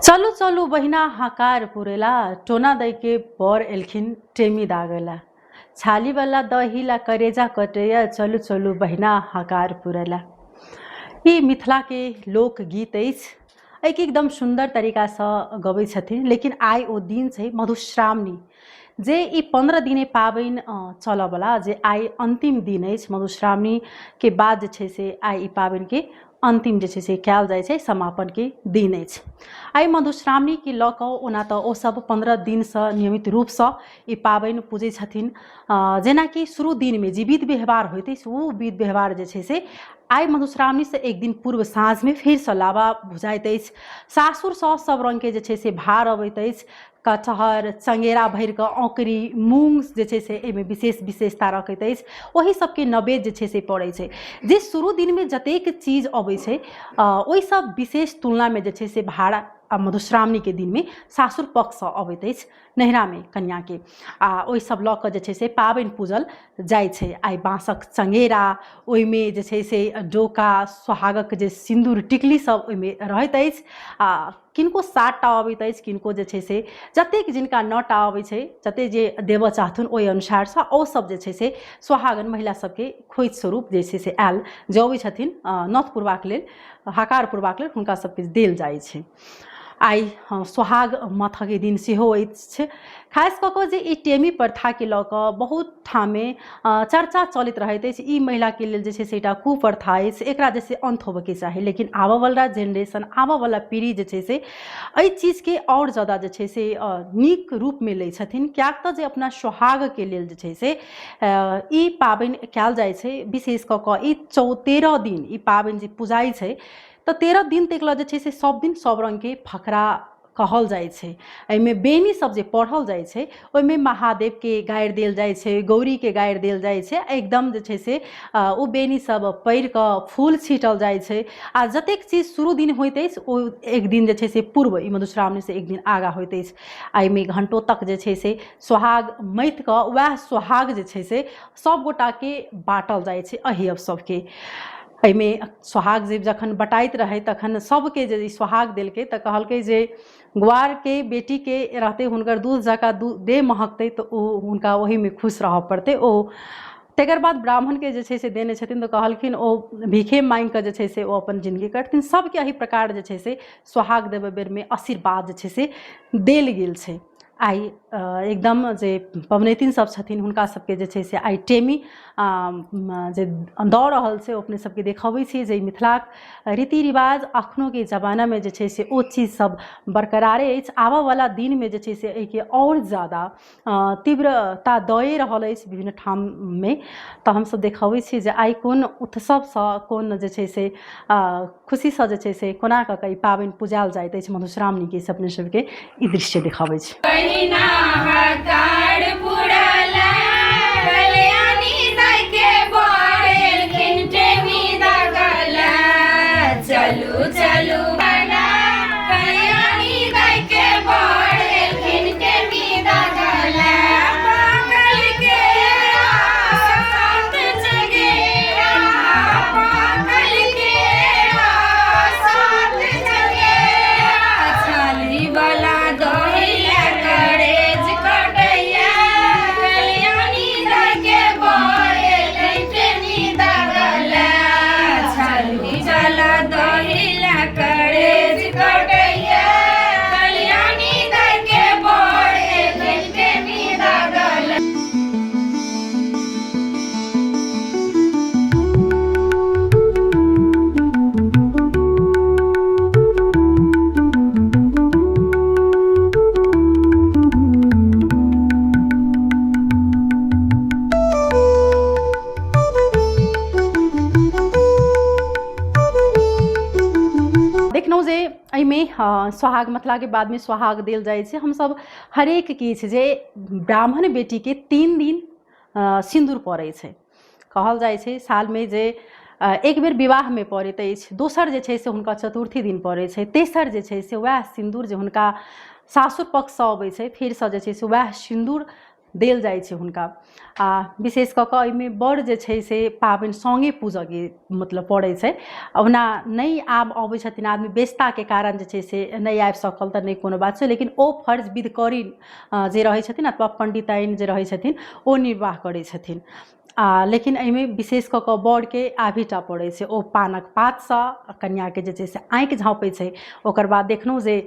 चलू चलू बहिना हकार पुरेला टोना दैके बर एलखिन टेमी दागेला छाली वाला दहीला करेजा कटेया चलू चलू बहिना हकार पुरेला। ये मिथिला के लोकगीत अछि। एकदम सुंदर तरीका से गबै छथिन। लेकिन आइ ओ दिन छै मधुश्रावणी जे ई 15 दिने पाबनि चलबला जे आइ अंतिम दिन अछि। मधुश्रावणी के बाद जे छै से आइ ई पाबनि के अंतिम जे छै से कयल जाइ छै, समापन के दिन अछि। आइ मधुश्रावणी के लऽ कऽ ओना तऽ ओ सब 15 दिन से नियमित रूप से ई पाबनि पूजै छथिन। जेनाकि शुरू दिन में जे विध व्यवहार होइत अछि ओ विध व्यवहार जे छै से आइ मधुश्रावणी से एक दिन पूर्व साँझ में फिर से लाबा भुजाइत अछि। सासुर से सब रंग के जे छै से भार अबैत अछि। कटहर चंगेरा भर के औंकरी मूंग जे छै से एहिमे विशेष विशेषता रखैत अछि। ओहि सबके नवेद जे छै से पड़ै छै। जे शुरू दिन में जतेक चीज अबै छै ओहि सब विशेष तुलना में जे छै से भाड़ा मधुश्रावणी के दिन में सासुर पक्ष से अबैत अछि नैहरा में कन्या के आ ओहि सब लऽ कऽ जे छै से पाबनि पूजल जाइ छै। आइ बाँसक चंगेरा ओहिमे जे छै से डोका सोहागक जे सिंदूर टिकली सब ओहिमे रहैत अछि। आ किनको 7 टा अबैत अछि, किनको जे छै से जतेक जिनका 9 टा अबै छै, जते जे देबऽ चाहथुन ओहि अनुसार से ओ सब जे छै से सोहागन महिला सबके खोइच स्वरूप जे छै से आयल जे अबै छथिन नौत पुरबाक लेल, हकार पुरबाक लेल हुनका सबके देल जाइ छै। आइ सोहाग माथा के दिन सेहो अछि। खास कऽ कऽ जे ई टेमी प्रथा के लऽ कऽ बहुत ठामे चर्चा चलैत रहैत अछि। ई महिला के लेल जे छै से एकटा कुप्रथा अछि, एकरा जे छै अंत होबऽ के चाही। लेकिन आबऽ वाला जेनरेशन, आबऽ वाला पीढ़ी जे छै से एहि चीज के और ज्यादा जे छै से नीक रूप में लै छथिन। कियाक तऽ जे अपना सोहाग के लेल जे छै से ई पाबनि कयल जाइ छै। विशेष कऽ कऽ ई 13 दिन ई पाबनि जे पूजाइ छै तऽ 13 दिन तक जे छै से सब दिन सब रंग के फकरा कहल जाइ छै। एहिमे बेनी सब जे पढ़ल जाइ छै ओहिमे महादेव के गारि देल जाइ छै, गौरी के गारि देल जाइ छै। एकदम जे छै से ओ बेनी सब पढ़ि कऽ फूल छीटल जाइ छै। आ जतेक चीज शुरू दिन होइत अछि ओ एक दिन जे छै से पूर्व ई मधुश्रावणी से एक दिन आगा होइत अछि। एहिमे घंटों तक जे छै से सोहाग मथि कऽ वएह सोहाग जे छै से सब गोटा के बाँटल जाइ छै अहियब सबके। एहिमे सोहाग जे जखन बटाइत रहै तखन सबके जे सोहाग देलकै तऽ कहलकै जे गुआर के बेटी के रहते हुनकर दूध जकाँ देह महकतै तऽ ओ हुनका ओही में खुश रहऽ पड़तै। ओ तकर बाद ब्राह्मण के जे छै से देने छथिन तऽ कहलखिन ओ भीखे मांगि कऽ जे छै से ओ अपन जिंदगी कटथिन। सबके एही प्रकार जे छै से सोहाग देबऽ बेर में आशीर्वाद जे छै से देल गेल छै। आइ एकदम जे पबनैतिन सब छथिन हुनका सबके जे छै से आइ टेमी जे दऽ रहल छै ओ अपने सबके देखबै छी जे मिथिलाक रीति रिवाज अखनो के जमाना में जे छै से ओ चीज सब बरकरारे अछि। आबऽ वाला दिन में जे छै से एहिके और ज्यादा तीव्रता दए रहल अछि विभिन्न ठाम में। तऽ हमसब देखबै छी जे आइ कोन उत्सवसँ कोन जे छै से खुशीसँ जे छै से कोना कऽ ई पाबनि पूजायल जाइत अछि मधुश्रावणी के अपने सबके ई दृश्य देखाबै छै। चलू चलू बना कल्याणी दाई के बड़ एलखिन टेमी दागला पागल के साथ जगेरा पागल के साथ जगेरा छाली वाला दहिया करेज कटैया कल्याणी दाई के बड़ एलखिन टेमी दागला छाली वाला दहिला करेज कटैया कल्याणी दाई के बड़ एलखिन टेमी दागला। देखलहुँ जे एहिमे सोहाग मतला के बाद में सोहाग देल जाइ छै। हमसब हरेक किछु जे ब्राह्मण बेटी के 3 दिन सिन्दूर पड़ै छै। कहल जाइ छै साल में जे एक बेर विवाह में पड़ैत अछि, दोसर जे छै से हुनका चतुर्थी दिन पड़ै छै, तेसर जे छै से वएह सिन्दूर जे हुनका सासुर पक्ष से अबै छै फिर से जे छै से वएह सिन्दूर देल जाइ छै हुनका। विशेष कऽ कऽ एहिमे बड़ जे छै से पाबनि सङ्गे पूजऽके मतलब पड़ै छै। ओना नहि आब अबै छथिन आदमी, व्यस्तताके कारण जे छै से नहि आबि सकल तऽ नहि कोनो बात छै, लेकिन ओ फर्ज विधिकरी जे रहै छथिन अथवा पंडिताइन जे रहै छथिन ओ निर्वाह करै छथिन। लेकिन एहिमे विशेष कऽ कऽ बड़के आभिटा पड़ै छै। ओ पानक पातसँ कन्याके जे छै से आँखि झाँपै छै, ओकर बाद देखलहुँ जे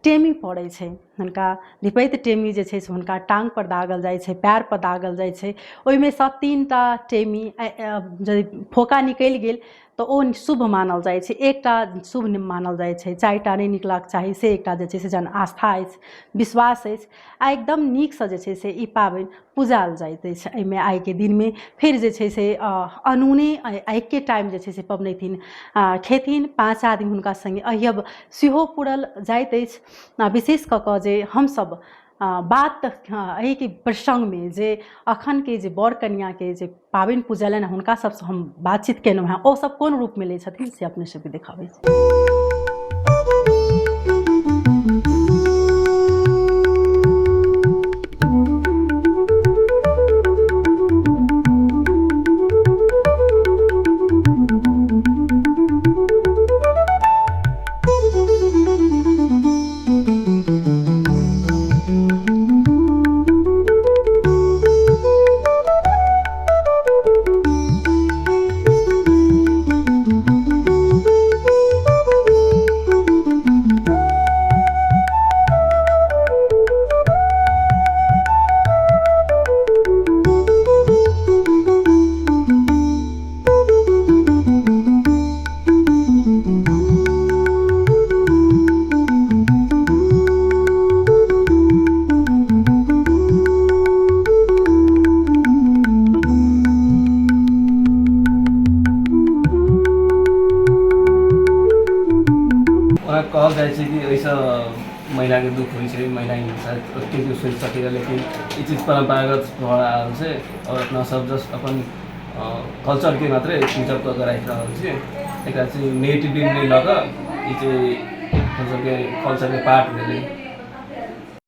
टेमी पड़ै छै हुनका, निपैत टेमी जे छै से हुनका टाङ्गपर दागल जाइ छै, पैरपर दागल जाइ छै। ओहिमे सँ 3टा टेमी यदि फोका निकलि गेल तऽ ओ शुभ मानल जाइ छै, एकटा शुभ मानल जाइ छै, 4टा नहि निकलक चाही से एकटा जे छै से जन आस्था अछि, विश्वास अछि। एकदम नीकसँ जे छै से ई पाबनि पूजाल जाइत अछि। एहिमे आइके दिनमे फिर जे छै से अनूने आइके टाइम जे छै से पबनैतिन खेथिन, 5 आदमी हुनका सङ्गे अहियब सेहो पूरल जाइत अछि। विशेष कऽ कऽ जे हमसब बात एहिके प्रसङ्गमे जे अखनके जे बर कनिआँके जे पाबनि पूजलन हँ हुनका सबसँ हम बातचीत केलहुँ हेँ, ओ सब कोन रूपमे लै छथिन से अपने सबके देखाबै छी। कहल जाइ छै कि ओहिसँ महिलाके दुख होइ छै, महिला शायद ओतेक सोचि सकैए, लेकिन ई चीज परम्परागत भऽ रहल छै और अपना सब जस्ट अपन कल्चरके मात्रै प्रिजर्व कऽ कऽ राखि रहल छियै। एकरा चाहिँ नेगेटिभ नहि लऽ कऽ ई चाहिँ हमसबके कल्चरके पार्ट भेलै।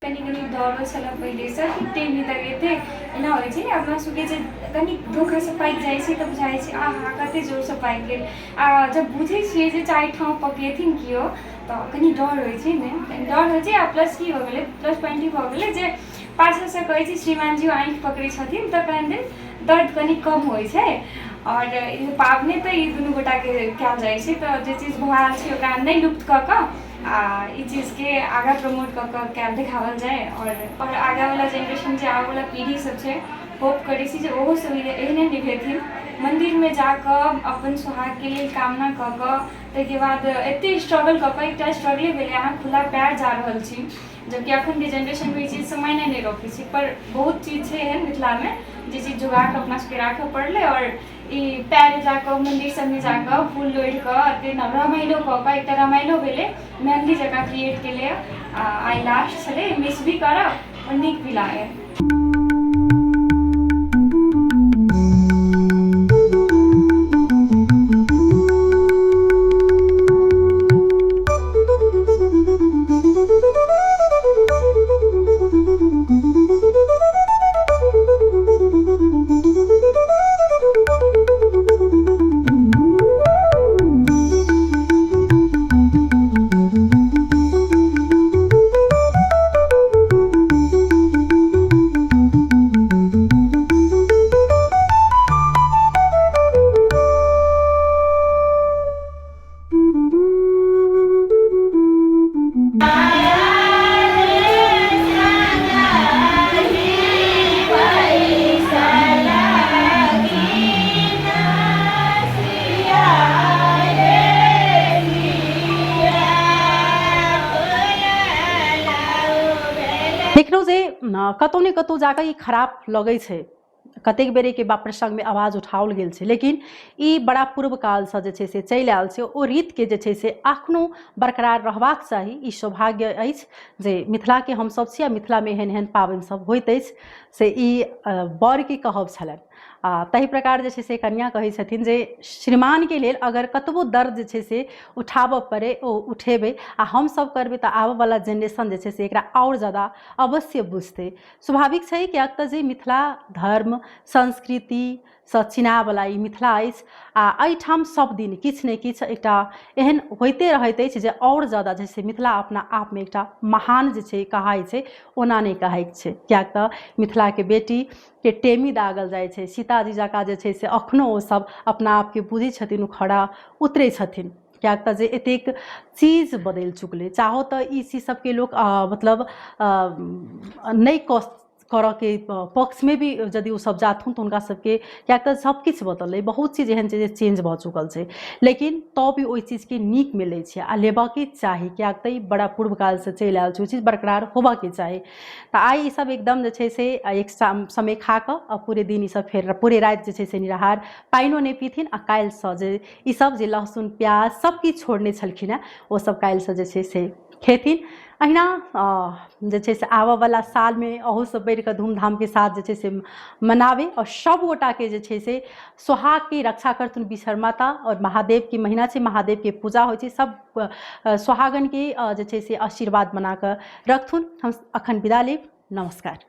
कनी कनी डरो छलै पहिलेसँ कि टेमी दगेतै, एना होइ छै अपना सबके जे कनी धोखासँ पाकि जाइ छै तऽ बुझाइ छै आहा कतेक जोरसँ पाकि गेल। जब बुझै छियै जे 4 ठाम पकेथिन केओ तऽ कनी डर होइ छै ने, डर होइ छै। आ प्लस की भऽ गेलै, प्लस पॉइंट ई भऽ गेलै जे पाछासँ कहै छै श्रीमानजी आँखि पकड़ै छथिन तऽ कनि दिन दर्द कनी कम होइ छै। और पाबनि तऽ ई दुनू गोटाके कयल जाइ छै, तऽ जे चीज भऽ रहल छै ओकरा नहि लुप्त कऽ कऽ ई चीजके आगाँ प्रमोट कऽ कऽ क्या देखाओल जाए। और आगाँवला जेनरेशन जे आबऽवला पीढ़ी सब छै, होप करै छी जे ओहो सब एहने निभेथिन, मन्दिरमे जाकऽ अपन सोहागके लेल कामना कऽ कऽ, ताहिके बाद एतेक स्ट्रगल कऽ कऽ, एकटा स्ट्रगले भेलै अहाँ खुला पैर जा रहल छी, जबकि एखनके जेनरेशनमे ई चीज मायने नहि रखै छै। पर बहुत चीज छै एहन मिथिलामे जे चीज जोगा कऽ अपना सबके राखऽ पड़लै। और ई पैर जाकऽ मन्दिर सबमे जाकऽ फूल लोढ़ि कऽ एतेक रामायणो कऽ कऽ, एकटा रामायणो भेलै मेहंदी जकाँ क्रिएट केलै, आइ लास्ट छलै, मिस भी करब और नीक भी लागै। देखलहुँ जे कतहु ने कतहु जाकऽ ई खराब लगै छै, कतेक बेर के प्रसङ्गमे आवाज उठाओल गेल छै, लेकिन ई बड़ा पूर्व कालसँ जे छै से चलि आयल छै। ओ रीतके जे छै से एखनो बरकरार रहबाक चाही। ई सौभाग्य अछि जे मिथिलाके हमसब छी आ मिथिलामे एहन एहन पाबनि सब होइत अछि से ई बरके कहब छलनि। तही प्रकार जे छै से कन्या कहै छथिन जे श्रीमान के लेल अगर कतबो दर्द जे छै से उठाबऽ पड़े ओ उठेबै आ हम सब करबै तऽ आबऽवला जेनरेशन जे छै से एकरा आओर ज़्यादा अवश्य बुझतै। स्वाभाविक छै कियाक तऽ जे मिथिला धर्म संस्कृति सँ चिन्हावला ई मिथिला अछि आ एहिठाम सब दिन किछु ने किछु एकटा एहन होइते रहैत अछि जे आओर ज़्यादा जे छै मिथिला अपना आपमे एकटा महान जे छै कहाइ छै ओना नहि कहैके छै। कियाक तऽ मिथिलाके बेटीके टेमी दागल जाइ छै, सीताजी जकाँ जे छै से एखनो ओसब अपना आपके बुझै छथिन, ओ खड़ा उतरै छथिन। कियाक तऽ जे एतेक चीज बदलि चुकलै, चाहो तऽ ई चीज सबके लोक मतलब नहि करऽ के पक्ष में भी यदि ओ सब जाथुन तऽ हुनका सबके, कियाक तऽ सब किछु बदललै, बहुत चीज एहन छै जे चेंज भऽ चुकल छै, लेकिन तो भी ओहि चीज के नीक मिलै छै आ लेबाके चाही। कियाक तऽ ई बड़ा पूर्व काल से चलि आयल छै, ओ चीज बरकरार होबाके चाही। तऽ आइ ई सब एकदम जे छै से एक समय खा कऽ आ पूरे दिन ई सब फेर पूरे राति जे छै से निराहार, पानिओ नहि पीथिन आ काल्हिसँ जे ई सब जे लहसुन प्याज सब किछु छोड़ने छलखिन हेँ ओ सब काल्हिसँ जे छै से खेथिन। अहिना जे छै से आबऽवला सालमे अहूसँ बढ़ि कऽ धूमधामके साथ जे छै से मनाबै आओर सब गोटाके जे छै से सोहागके रक्षा करथुन विश्वकर्माता। और महादेवके महीना छै, महादेवके पूजा होइ छै, सब सोहागनके जे छै से आशीर्वाद बना कऽ रखथुन। हम अखन विदा लेब, नमस्कार।